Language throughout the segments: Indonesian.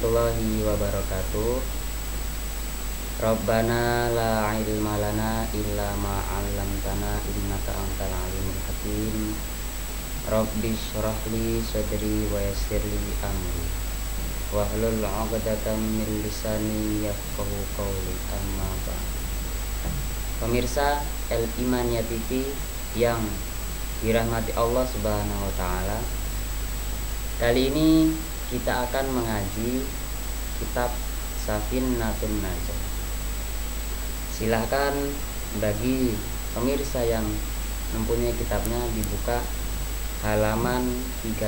warahmatullahi wabarakatuh. Rabbana la ilma lana illa ma 'allamtana innaka antal alimul hakim. Rabbi shrah li sadri wa yassir li amri wahlul 'uqdatam min lisani yafqahu qawli, amma ba'd. Pemirsa El Imaniyah TV yang dirahmati Allah Subhanahu wa taala, kali ini kita akan mengaji kitab Safinatun Najah. Silahkan bagi pemirsa yang mempunyai kitabnya dibuka halaman 13.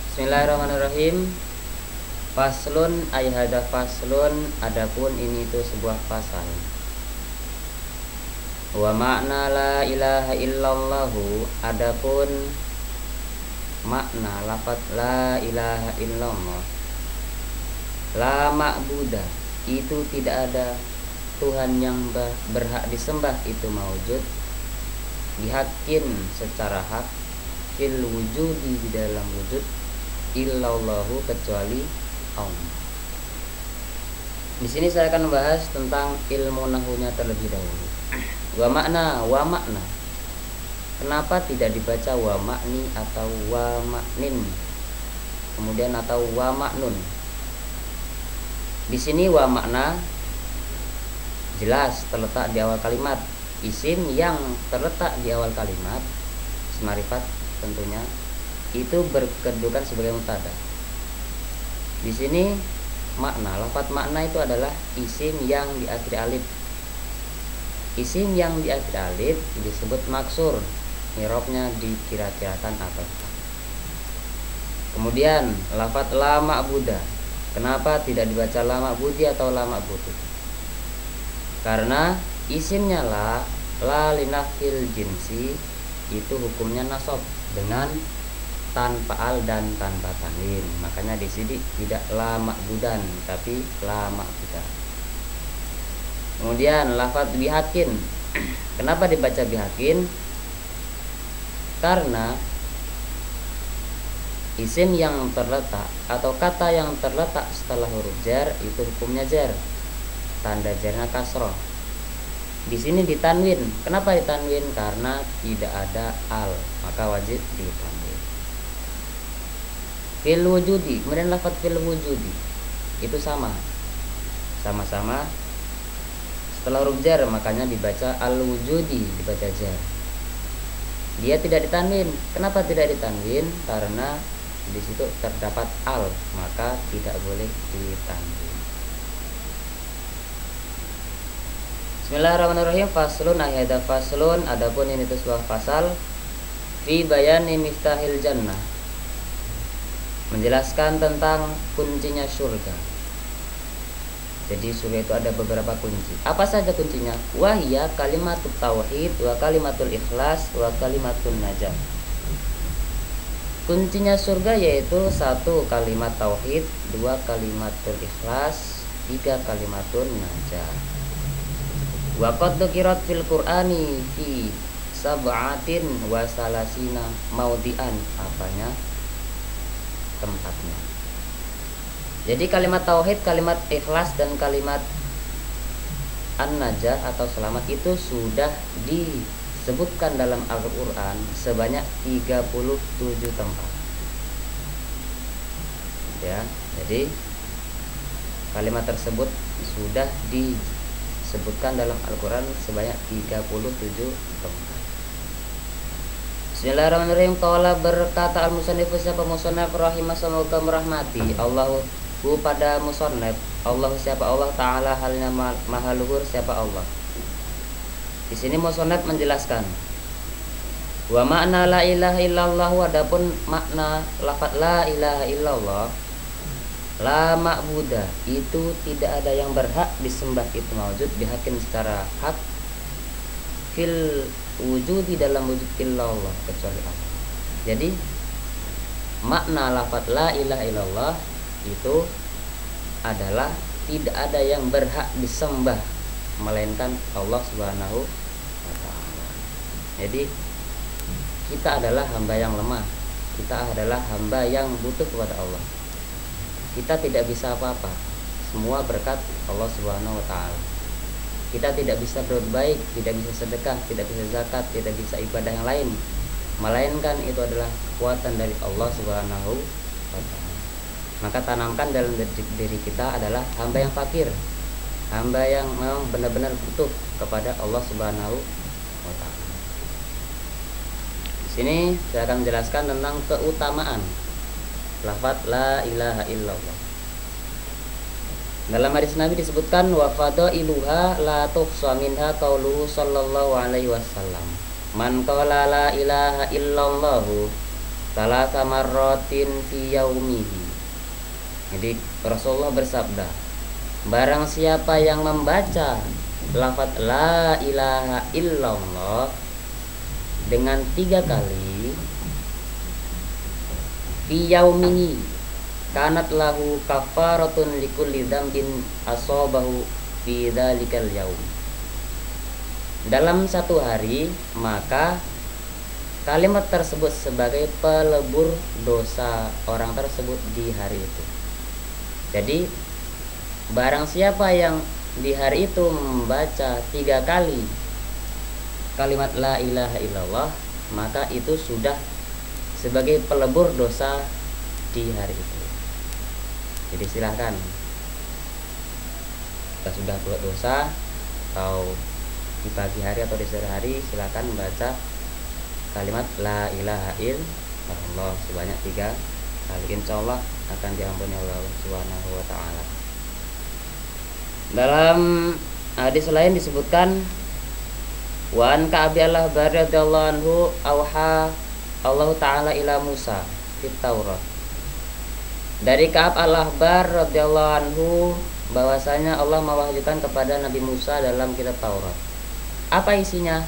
Bismillahirrahmanirrahim. Faslun ayhada faslun, adapun ini itu sebuah pasal. Wa makna la ilaha illallahu, adapun makna lafaz la ilaha illallah. La ma'budah, itu tidak ada Tuhan yang berhak disembah itu maujud, dihakin secara hak, fil wujudi di dalam wujud, illallahu kecuali Allah. Di sini saya akan membahas tentang ilmu nahunya terlebih dahulu. Wa makna, kenapa tidak dibaca wa makni atau wa maknin, kemudian atau wa maknun? Di sini wa makna jelas terletak di awal kalimat, isim yang terletak di awal kalimat semarifat tentunya itu berkedudukan sebagai mubtada. Di sini makna, lafaz makna itu adalah isim yang diakhiri alif. Isim yang diakhiri alif disebut maksur, i'rabnya dikira-kirakan atau. Kemudian lafaz la ma'budah, kenapa tidak dibaca la ma'budi atau la ma'budu? Karena isimnya la linafil jinsi itu hukumnya nasab dengan tanpa al dan tanpa tanwin. Makanya di sini tidak la ma'budan tapi la ma'budah. Kemudian lafaz bihakin, kenapa dibaca bihakin? Karena isim yang terletak atau kata yang terletak setelah huruf jar itu hukumnya jar, tanda jarnya kasroh. Di sini ditanwin. Kenapa ditanwin? Karena tidak ada al, maka wajib ditanwin. Fil wujudi, kemudian lafaz fil wujudi itu sama-sama setelah huruf jar, makanya dibaca al wujudi, dibaca jar. Dia tidak ditanwin. Kenapa tidak ditanwin? Karena di situ terdapat al, maka tidak boleh ditanwin. Bismillahirrahmanirrahim. Faslun ayhada faslun, adapun ini itu sebuah pasal fi bayani miftahil jannah, menjelaskan tentang kuncinya surga. Jadi surga itu ada beberapa kunci. Apa saja kuncinya? Wahia kalimatut tauhid wa kalimatul ikhlas wa kalimatun najah. Kuncinya surga yaitu 1 kalimat tauhid, 2 kalimatul ikhlas, 3 kalimatun najah. Wa qad dzukirat fil qur'ani fi sab'atin wa salasina maudhi'an. Apanya? Tempatnya. Jadi kalimat tauhid, kalimat ikhlas dan kalimat an-najah atau selamat itu sudah disebutkan dalam Al-Qur'an sebanyak 37 tempat. Ya, jadi kalimat tersebut sudah disebutkan dalam Al-Qur'an sebanyak 37 tempat. Bismillahirrahmanirrahim. Qala, berkata al-musannif, siapa musannif rahimah, semoga merahmati Allahu pada musannif. Allah siapa Allah Ta'ala, halnya maha luhur siapa Allah. Di sini musannif menjelaskan wa makna la ilaha illallah, adapun makna lafaz la ilaha illallah, la ma'budah, itu tidak ada yang berhak disembah itu maujud, dihakin secara hak, fil wujud, di dalam wujud, illallah kecuali Allah. Jadi makna lafaz la ilaha illallah itu adalah tidak ada yang berhak disembah melainkan Allah Subhanahu wa taala. Jadi kita adalah hamba yang lemah kita adalah hamba yang butuh kepada Allah. Kita tidak bisa apa-apa, semua berkat Allah Subhanahu wa taala. Kita tidak bisa berbuat baik, tidak bisa sedekah, tidak bisa zakat, tidak bisa ibadah yang lain, melainkan itu adalah kekuatan dari Allah Subhanahu wa taala. Maka tanamkan dalam diri kita adalah hamba yang fakir, hamba yang memang benar-benar butuh kepada Allah Subhanahu wa taala. Di sini saya akan menjelaskan tentang keutamaan lafaz la ilaha illallah. Dalam hadis Nabi disebutkan wa fadailuha la tuhsa minha qauluhu sallallahu alaihi wasallam. Man qala la ilaha illallah salasa marratin fi yaumihi. Jadi Rasulullah bersabda, barang siapa yang membaca lafaz la ilaha illallah dengan 3 kali fi yaumihi kanat lahu kafaratun likulli dzambin asabahu fi dzalikal yaum. Dalam 1 hari, maka kalimat tersebut sebagai pelebur dosa orang tersebut di hari itu. Jadi barang siapa yang di hari itu membaca 3 kali kalimat la ilaha illallah, maka itu sudah sebagai pelebur dosa di hari itu. Jadi silahkan, kita sudah buat dosa atau di pagi hari atau di sore hari, silahkan membaca kalimat la ilaha illallah sebanyak 3 kali. Insya Allah akan diampuni oleh Allah Subhanahu wa ta'ala. Dalam hadis lain disebutkan wa an Ka'bi al-Ahbari radhiyallahu anhu auha Allah ta'ala ila Musa fit Taurat. Dari Ka'ab al-Ahbar radhiyallahu anhu bahwasanya Allah mewahyukan kepada Nabi Musa dalam kitab Taurat. Apa isinya?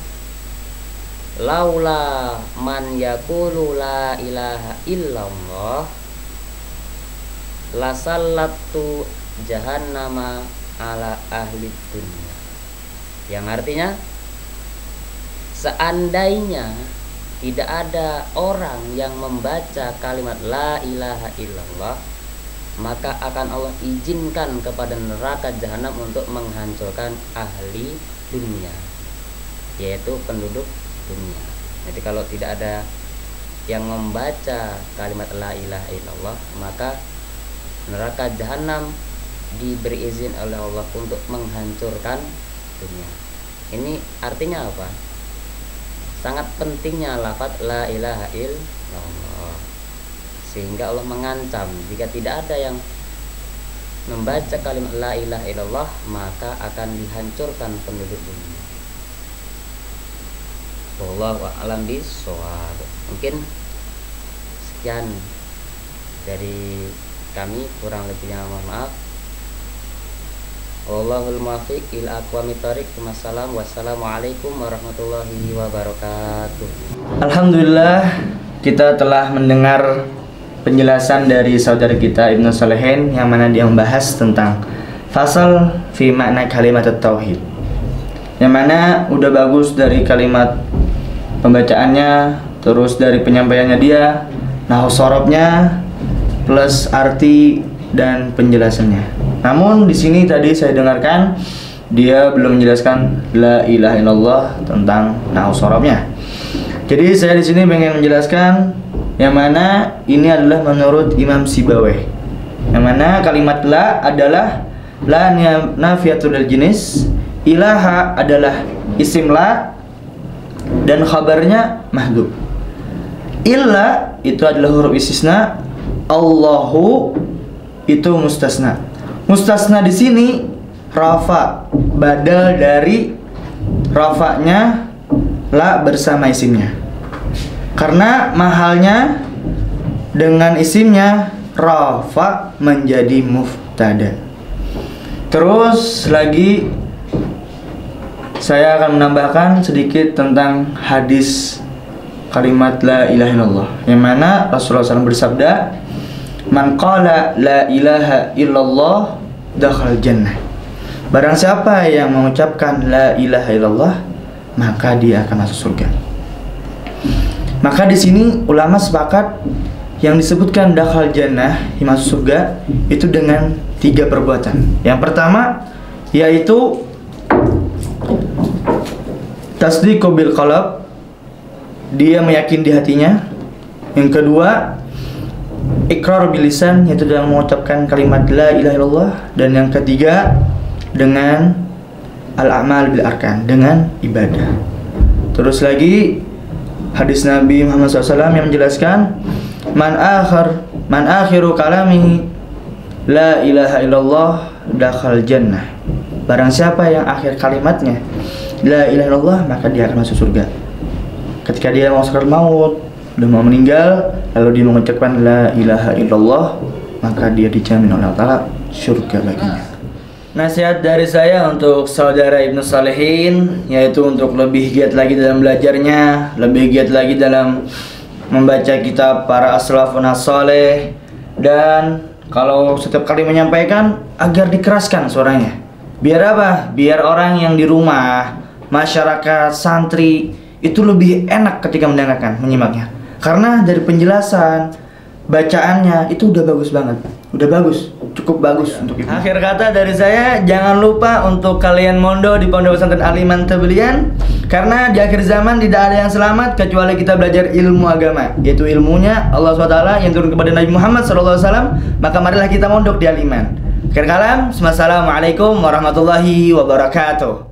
Laula man yaqulu la ilaha illallah la sallatu jahannama ala ahli dunya. Yang artinya, seandainya tidak ada orang yang membaca kalimat la ilaha illallah, maka akan Allah izinkan kepada neraka jahanam untuk menghancurkan ahli dunia, yaitu penduduk dunia. Jadi kalau tidak ada yang membaca kalimat la ilaha illallah, maka neraka jahanam diberi izin oleh Allah untuk menghancurkan dunia. Ini artinya apa? Sangat pentingnya lafaz la ilaha illallah, sehingga Allah mengancam jika tidak ada yang membaca kalimat la ilaha illallah, maka akan dihancurkan penduduk dunia. Wallahu a'lam bishawab. Mungkin sekian dari kami, kurang lebihnya mohon maaf. Wallahul muwaffiq ila aqwamit thoriq. Wassalamualaikum warahmatullahi wabarakatuh. Alhamdulillah, kita telah mendengar penjelasan dari saudara kita Ibnu Shalihin, yang mana dia membahas tentang fasal fi makna kalimat tauhid. Yang mana udah bagus dari kalimat pembacaannya, terus dari penyampaiannya dia, nahwu sorobnya, plus arti dan penjelasannya. Namun di sini tadi saya dengarkan dia belum menjelaskan la ilaha illallah tentang nahwu sorobnya. Jadi saya di sini ingin menjelaskan yang mana ini adalah menurut Imam Sibawayh. Yang mana kalimat la adalah la nafiyatul jenis, ilaha adalah isim la dan khabarnya mahdhuf. Illa itu adalah huruf istisna, Allahu itu mustasna. Mustasna di sini rafa, badal dari rafanya la bersama isimnya. Karena mahalnya dengan isimnya, rafa menjadi muftada. Terus lagi saya akan menambahkan sedikit tentang hadis kalimat la ilaha illallah, yang mana Rasulullah SAW bersabda, man qala la ilaha illallah dakhal jannah. Barang siapa yang mengucapkan la ilaha illallah, maka dia akan masuk surga. Maka di sini ulama sepakat yang disebutkan dakhal jannah, yang masuk surga, itu dengan 3 perbuatan. Yang pertama yaitu tasdiqu bil qalb, dia meyakini di hatinya. Yang kedua, iqrar bil lisan, yaitu dalam mengucapkan kalimat la ilaha illallah. Dan yang ketiga, dengan al-a'mal bil arkan, dengan ibadah. Terus lagi hadis Nabi Muhammad SAW yang menjelaskan, man akhiru kalamihi la ilaha illallah dakhal jannah. Barang siapa yang akhir kalimatnya la ilaha illallah, maka dia akan masuk surga. Ketika dia mau sakaratul maut, udah mau meninggal, lalu dia mengucapkan la ilaha illallah, maka dia dijamin oleh Allah Ta'ala surga baginya. Nasihat dari saya untuk saudara Ibnu Salihin, yaitu untuk lebih giat lagi dalam belajarnya, lebih giat lagi dalam membaca kitab para as-salafun as-saleh, dan kalau setiap kali menyampaikan agar dikeraskan suaranya. Biar apa? Biar orang yang di rumah, masyarakat, santri itu lebih enak ketika mendengarkan, menyimaknya. Karena dari penjelasan, bacaannya itu udah bagus banget. Udah bagus, cukup bagus untuk itu. Akhir kata dari saya, jangan lupa untuk kalian mondo di Pondok Pesantren Al-Iman Tablian, karena di akhir zaman tidak ada yang selamat kecuali kita belajar ilmu agama, yaitu ilmunya Allah SWT yang turun kepada Nabi Muhammad SAW. Maka marilah kita mondok di Al-Iman. Akhir kalam, assalamualaikum warahmatullahi wabarakatuh.